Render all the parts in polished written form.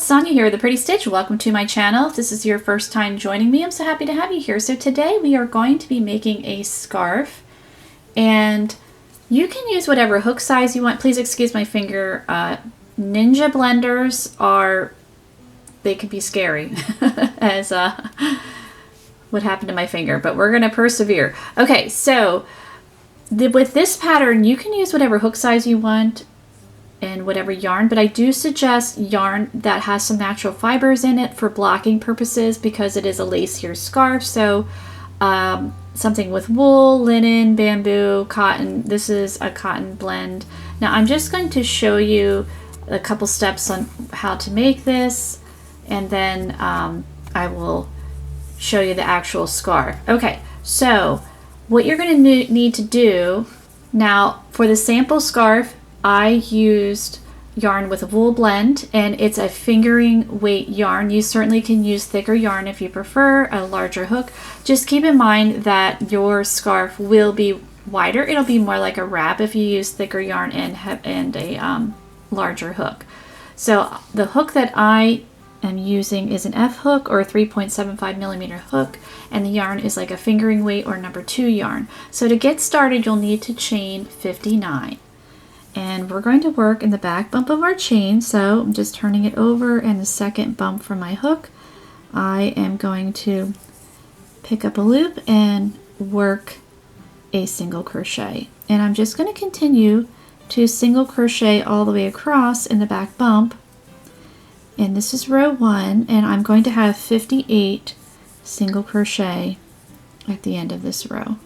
it's Sonia here with The Pretty Stitch. Welcome to my channel. If this is your first time joining me, I'm so happy to have you here. So today we are going to be making a scarf, and you can use whatever hook size you want. Please excuse my finger. Ninja blenders they can be scary as what happened to my finger, but we're going to persevere. Okay, so with this pattern, you can use whatever hook size you want and whatever yarn, but I do suggest yarn that has some natural fibers in it for blocking purposes because it is a lacier scarf. So something with wool, linen, bamboo, cotton. This is a cotton blend. Now I'm just going to show you a couple steps on how to make this, and then I will show you the actual scarf. Okay, so what you're going to need to do now for the sample scarf, I used yarn with a wool blend, and it's a fingering weight yarn. You certainly can use thicker yarn if you prefer a larger hook. Just keep in mind that your scarf will be wider. It'll be more like a wrap if you use thicker yarn and a larger hook. So the hook that I am using is an F hook or a 3.75 millimeter hook, and the yarn is like a fingering weight or number 2 yarn. So to get started, you'll need to chain 59. And we're going to work in the back bump of our chain. So I'm just turning it over, and the second bump from my hook, I am going to pick up a loop and work a single crochet. And I'm just going to continue to single crochet all the way across in the back bump. And this is row 1, and I'm going to have 58 single crochet at the end of this row.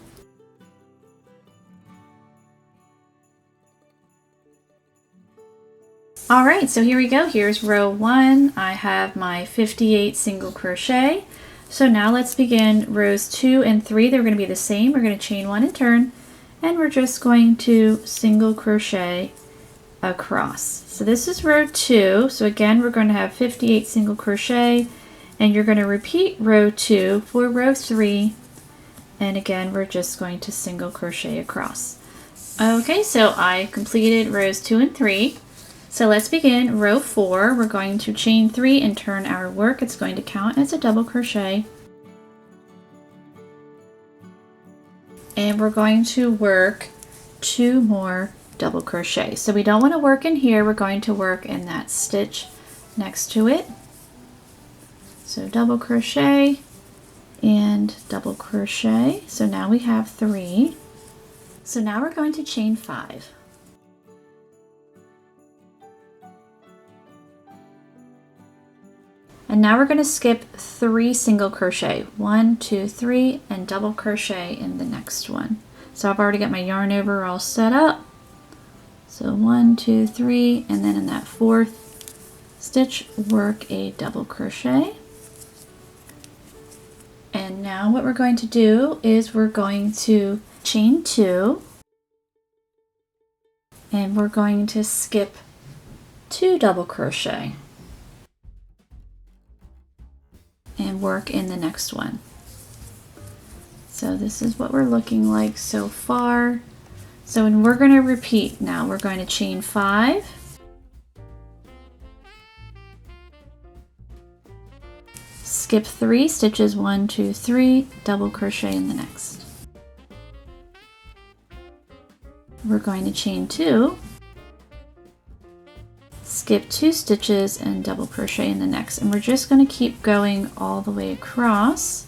Alright, so here we go. Here's row 1. I have my 58 single crochet. So now let's begin rows 2 and 3. They're going to be the same. We're going to chain 1 and turn, and we're just going to single crochet across. So this is row 2. So again, we're going to have 58 single crochet, and you're going to repeat row 2 for row 3, and again, we're just going to single crochet across. Okay, so I completed rows 2 and 3. So let's begin row 4. We're going to chain 3 and turn our work. It's going to count as a double crochet. And we're going to work 2 more double crochet. So we don't want to work in here. We're going to work in that stitch next to it. So double crochet and double crochet. So now we have 3. So now we're going to chain 5. And now we're going to skip 3 single crochet, 1, 2, 3, and double crochet in the next one. So I've already got my yarn over all set up. So 1, 2, 3, and then in that 4th stitch, work a double crochet. And now what we're going to do is we're going to chain 2, and we're going to skip 2 double crochet and work in the next one. So this is what we're looking like so far. So when we're going to repeat now, we're going to chain 5, skip 3 stitches, 1, 2, 3, double crochet in the next. We're going to chain 2, skip 2 stitches, and double crochet in the next, and we're just going to keep going all the way across.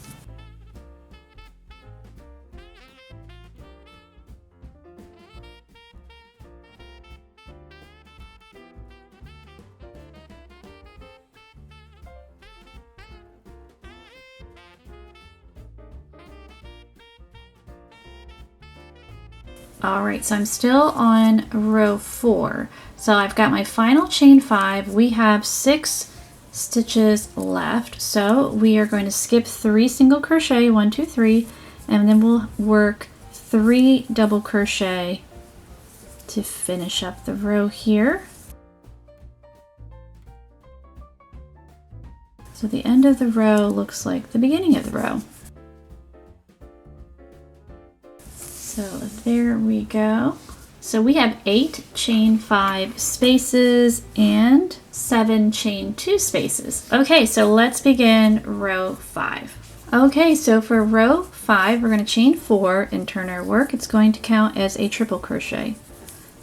Alright, so I'm still on row 4. So I've got my final chain 5. We have 6 stitches left. So we are going to skip 3 single crochet, 1, 2, 3, and then we'll work 3 double crochet to finish up the row here. So the end of the row looks like the beginning of the row. So there we go. So we have 8 chain 5 spaces and 7 chain 2 spaces. Okay, so let's begin row 5. Okay, so for row 5, we're going to chain 4 and turn our work. It's going to count as a triple crochet.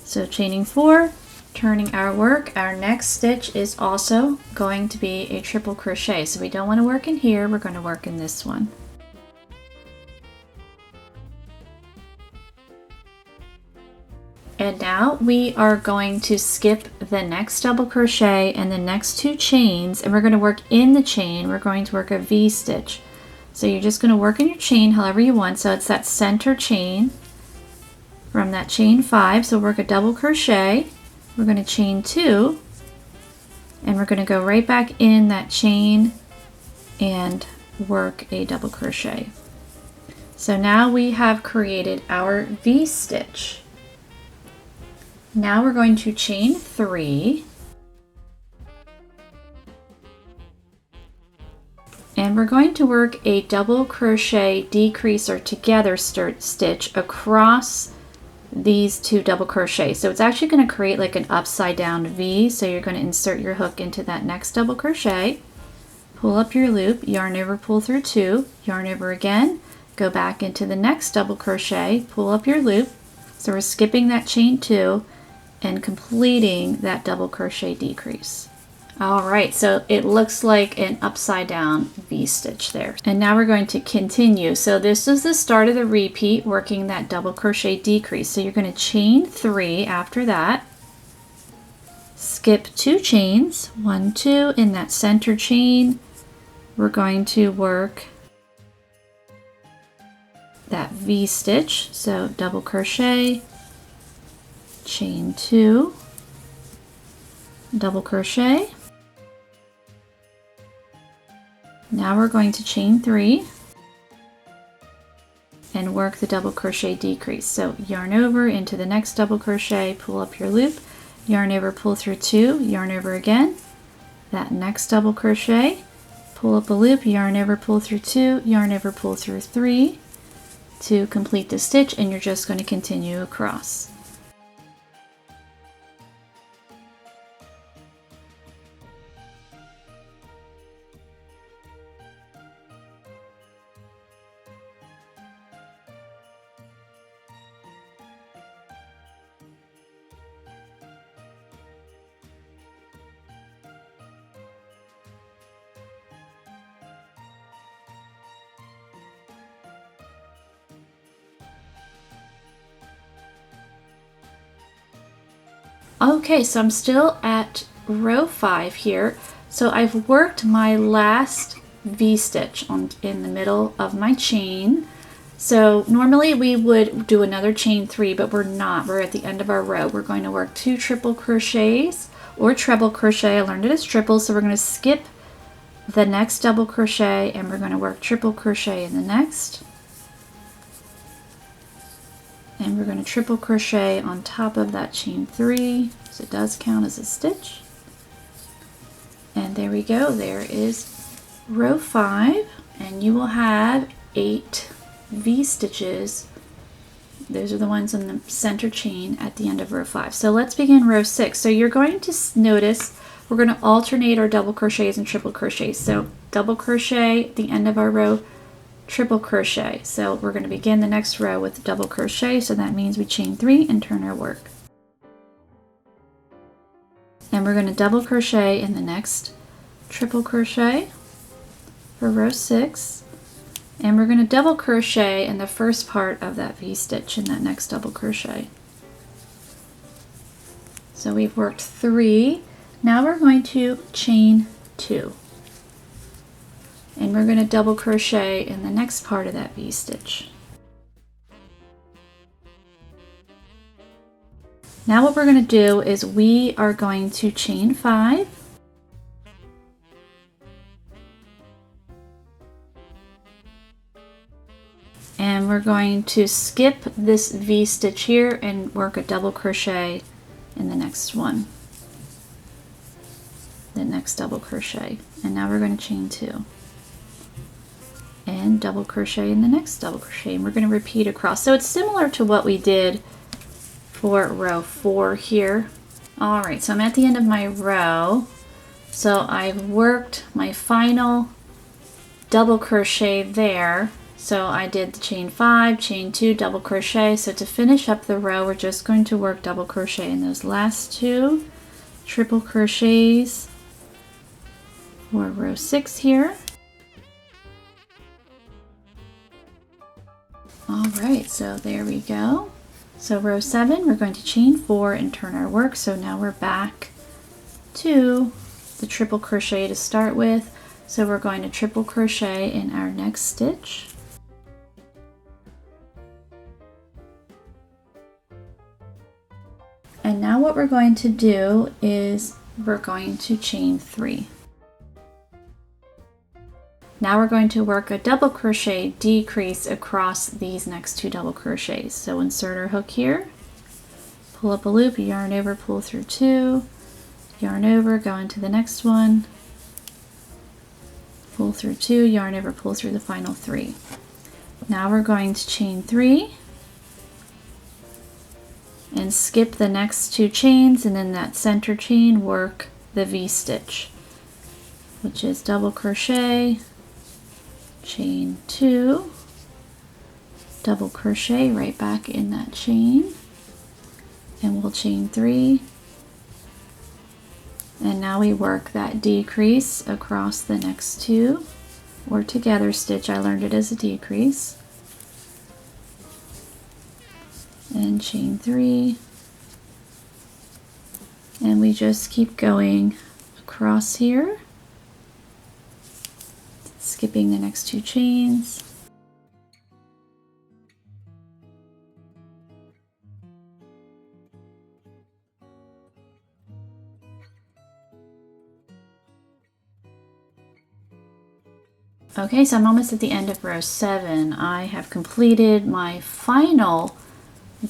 So chaining 4, turning our work. Our next stitch is also going to be a triple crochet. So we don't want to work in here, we're going to work in this one. And now we are going to skip the next double crochet and the next 2 chains, and we're going to work in the chain. We're going to work a V stitch. So you're just going to work in your chain however you want. So it's that center chain from that chain 5. So work a double crochet. We're going to chain 2, and we're going to go right back in that chain and work a double crochet. So now we have created our V stitch. Now we're going to chain 3, and we're going to work a double crochet decrease or together stitch across these 2 double crochets. So it's actually going to create like an upside down V. So you're going to insert your hook into that next double crochet, pull up your loop, yarn over, pull through 2, yarn over again, go back into the next double crochet, pull up your loop. So we're skipping that chain 2 and completing that double crochet decrease. All right, so it looks like an upside down V stitch there. And now we're going to continue. So this is the start of the repeat, working that double crochet decrease. So you're going to chain 3 after that, skip 2 chains, 1, 2, in that center chain. We're going to work that V stitch. So double crochet, chain 2, double crochet. Now we're going to chain 3 and work the double crochet decrease. So yarn over into the next double crochet, pull up your loop, yarn over, pull through 2, yarn over again, that next double crochet, pull up a loop, yarn over, pull through 2, yarn over, pull through 3 to complete the stitch, and you're just going to continue across. Okay, so I'm still at row 5 here. So I've worked my last V stitch in the middle of my chain. So normally we would do another chain 3, but we're not. We're at the end of our row. We're going to work 2 triple crochets or treble crochet. I learned it as triple, so we're going to skip the next double crochet and we're going to work triple crochet in the next. And we're going to triple crochet on top of that chain 3, so it does count as a stitch. And there we go, there is row 5, and you will have 8 V stitches. Those are the ones in the center chain at the end of row 5. So let's begin row 6. So you're going to notice we're going to alternate our double crochets and triple crochets. So double crochet at the end of our row, triple crochet. So we're going to begin the next row with double crochet, so that means we chain 3 and turn our work. And we're going to double crochet in the next triple crochet for row 6, and we're going to double crochet in the first part of that V stitch in that next double crochet. So we've worked 3. Now we're going to chain 2. And we're going to double crochet in the next part of that V stitch. Now what we're going to do is we are going to chain 5. And we're going to skip this V stitch here and work a double crochet in the next one. The next double crochet. And now we're going to chain 2. And double crochet in the next double crochet, and we're going to repeat across. So it's similar to what we did for row 4 here. All right, so I'm at the end of my row. So I've worked my final double crochet there. So I did the chain 5, chain 2, double crochet. So to finish up the row, we're just going to work double crochet in those last 2 triple crochets for row 6 here. All right, so there we go. So row 7, we're going to chain 4 and turn our work. So now we're back to the triple crochet to start with. So we're going to triple crochet in our next stitch. And now what we're going to do is we're going to chain 3. Now we're going to work a double crochet decrease across these next 2 double crochets. So insert our hook here, pull up a loop, yarn over, pull through 2, yarn over, go into the next one, pull through 2, yarn over, pull through the final 3. Now we're going to chain 3 and skip the next 2 chains, and in that center chain work the V-stitch, which is double crochet, chain 2, double crochet right back in that chain, and we'll chain 3, and now we work that decrease across the next 2, or together stitch. I learned it as a decrease, and chain 3, and we just keep going across here, skipping the next 2 chains. Okay, so I'm almost at the end of row 7. I have completed my final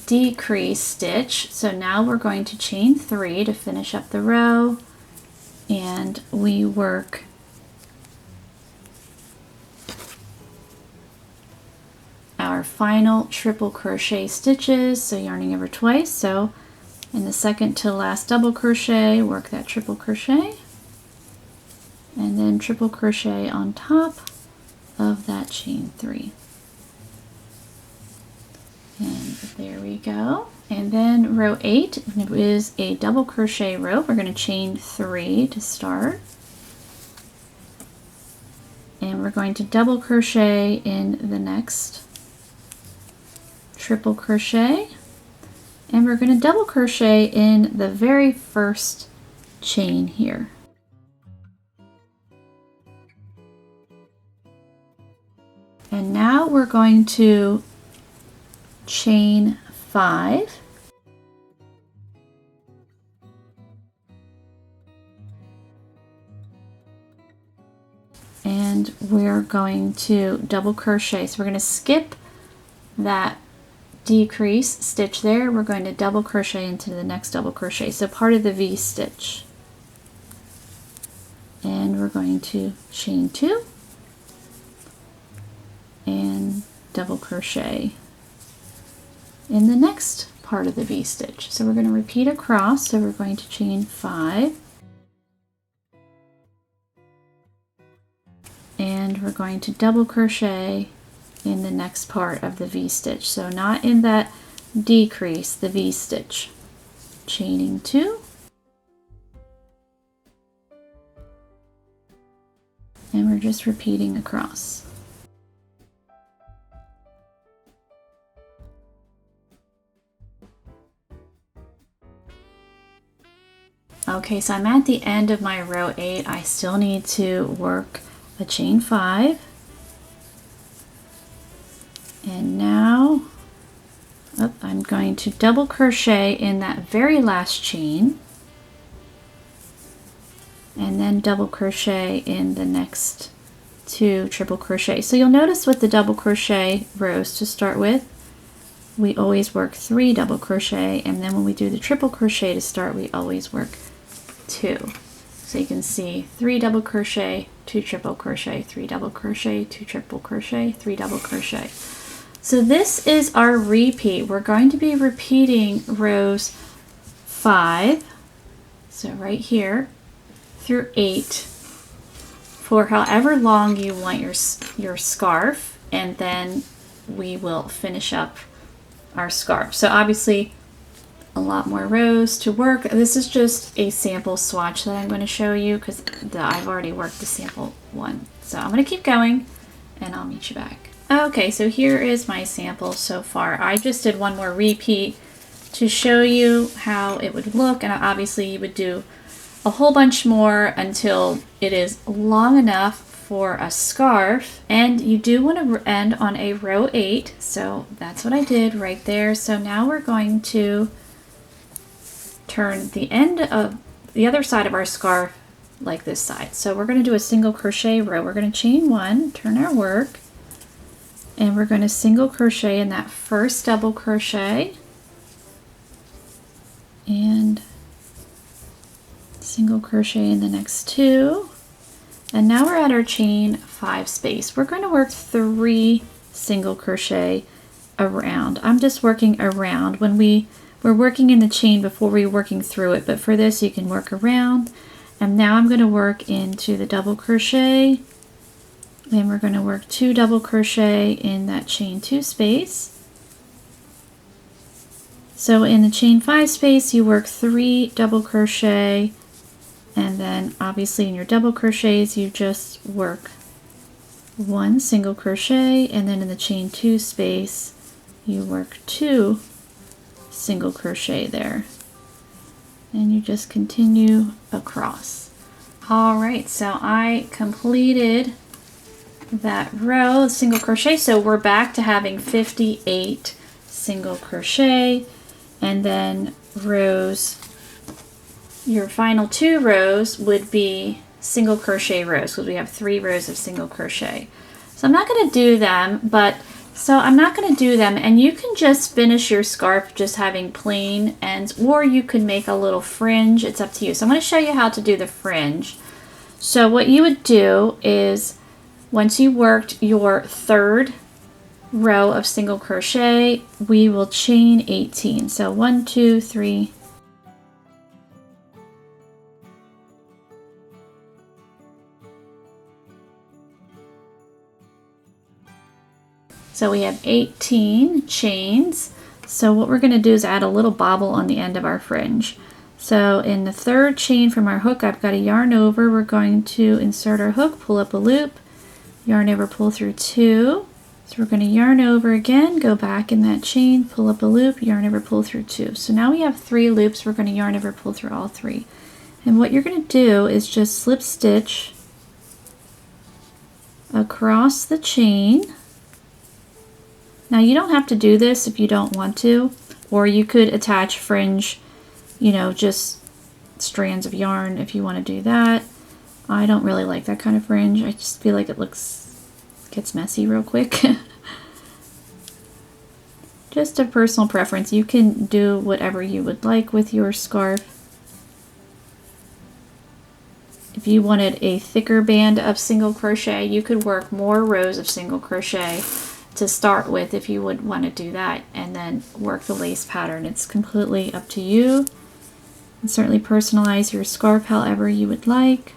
decrease stitch. So now we're going to chain 3 to finish up the row, and we work our final triple crochet stitches, so yarning over twice. So in the second to last double crochet, work that triple crochet, and then triple crochet on top of that chain 3. And there we go. And then row 8 is a double crochet row. We're going to chain 3 to start. And we're going to double crochet in the next triple crochet. And we're going to double crochet in the very first chain here. And now we're going to chain 5, and we're going to double crochet. So we're going to skip that decrease stitch there. We're going to double crochet into the next double crochet, so part of the V stitch, and we're going to chain 2 and double crochet in the next part of the V stitch. So we're going to repeat across. So we're going to chain 5, and we're going to double crochet in the next part of the V stitch. So not in that decrease, the V stitch. Chaining 2, and we're just repeating across. Okay, so I'm at the end of my row 8. I still need to work a chain 5. And now I'm going to double crochet in that very last chain, and then double crochet in the next 2 triple crochet. So you'll notice with the double crochet rows to start with, we always work 3 double crochet, and then when we do the triple crochet to start, we always work 2. So you can see 3 double crochet, 2 triple crochet, 3 double crochet, 2 triple crochet, 3 double crochet. So this is our repeat. We're going to be repeating rows 5, so right here, through 8 for however long you want your scarf, and then we will finish up our scarf. So obviously a lot more rows to work. This is just a sample swatch that I'm going to show you because I've already worked the sample one. So I'm going to keep going and I'll meet you back. Okay, so here is my sample so far. I just did one more repeat to show you how it would look, and obviously you would do a whole bunch more until it is long enough for a scarf. And you do want to end on a row 8, so that's what I did right there. So now we're going to turn the end of the other side of our scarf like this side. So we're going to do a single crochet row. We're going to chain 1, turn our work, and we're going to single crochet in that first double crochet and single crochet in the next 2. And now we're at our chain 5 space. We're going to work 3 single crochet around. I'm just working around. When we're working in the chain before we're working through it, but for this you can work around. And now I'm going to work into the double crochet, and we're going to work 2 double crochet in that chain 2 space. So in the chain 5 space you work 3 double crochet, and then obviously in your double crochets you just work 1 single crochet, and then in the chain 2 space you work 2 single crochet there, and you just continue across. Alright, so I completed that row single crochet, so we're back to having 58 single crochet, and then rows, your final 2 rows would be single crochet rows because we have 3 rows of single crochet. So I'm not going to do them, and you can just finish your scarf just having plain ends, or you could make a little fringe. It's up to you. So I'm going to show you how to do the fringe. So what you would do is, once you worked your 3rd row of single crochet, we will chain 18. So 1, 2, 3. So we have 18 chains. So what we're going to do is add a little bobble on the end of our fringe. So in the 3rd chain from our hook, I've got a yarn over. We're going to insert our hook, pull up a loop, yarn over, pull through 2. So we're going to yarn over again, go back in that chain, pull up a loop, yarn over, pull through 2. So now we have 3 loops. We're going to yarn over, pull through all 3. And what you're going to do is just slip stitch across the chain. Now you don't have to do this if you don't want to, or you could attach fringe, just strands of yarn if you want to do that. I don't really like that kind of fringe. I just feel like it gets messy real quick. Just a personal preference. You can do whatever you would like with your scarf. If you wanted a thicker band of single crochet, you could work more rows of single crochet to start with if you would want to do that, and then work the lace pattern. It's completely up to you. And certainly personalize your scarf however you would like.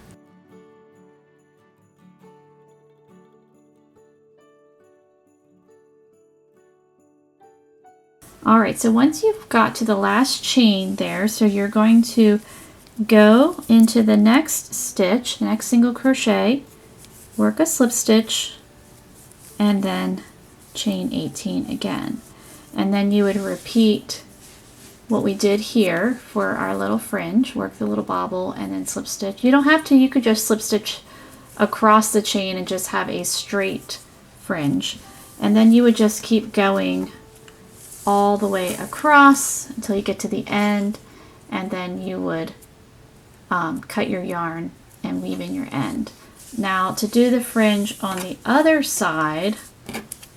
Alright, so once you've got to the last chain there, so you're going to go into the next stitch, the next single crochet, work a slip stitch, and then chain 18 again. And then you would repeat what we did here for our little fringe, work the little bobble and then slip stitch. You don't have to, you could just slip stitch across the chain and just have a straight fringe. And then you would just keep going all the way across until you get to the end, and then you would cut your yarn and weave in your end. Now to do the fringe on the other side,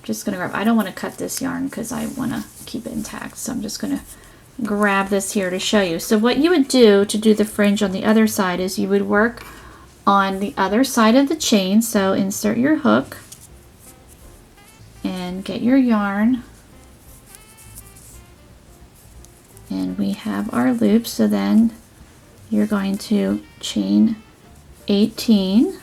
just going to grab, I don't want to cut this yarn because I want to keep it intact, so I'm just going to grab this here to show you. So what you would do to do the fringe on the other side is you would work on the other side of the chain. So insert your hook and and get your yarn. And we have our loop, so then you're going to chain 18.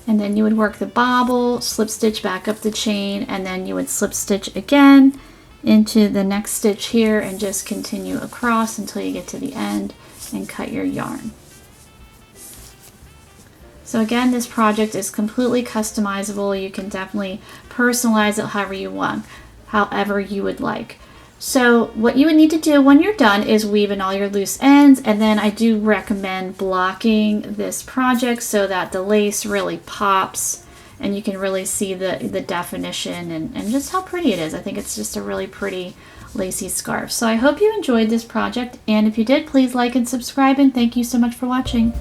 And then you would work the bobble, slip stitch back up the chain, and then you would slip stitch again into the next stitch here and just continue across until you get to the end and cut your yarn. So again, this project is completely customizable. You can definitely personalize it however you want, however you would like. So what you would need to do when you're done is weave in all your loose ends, and then I do recommend blocking this project so that the lace really pops and you can really see the definition and just how pretty it is. I think it's just a really pretty lacy scarf. So I hope you enjoyed this project, and if you did, please like and subscribe, and thank you so much for watching.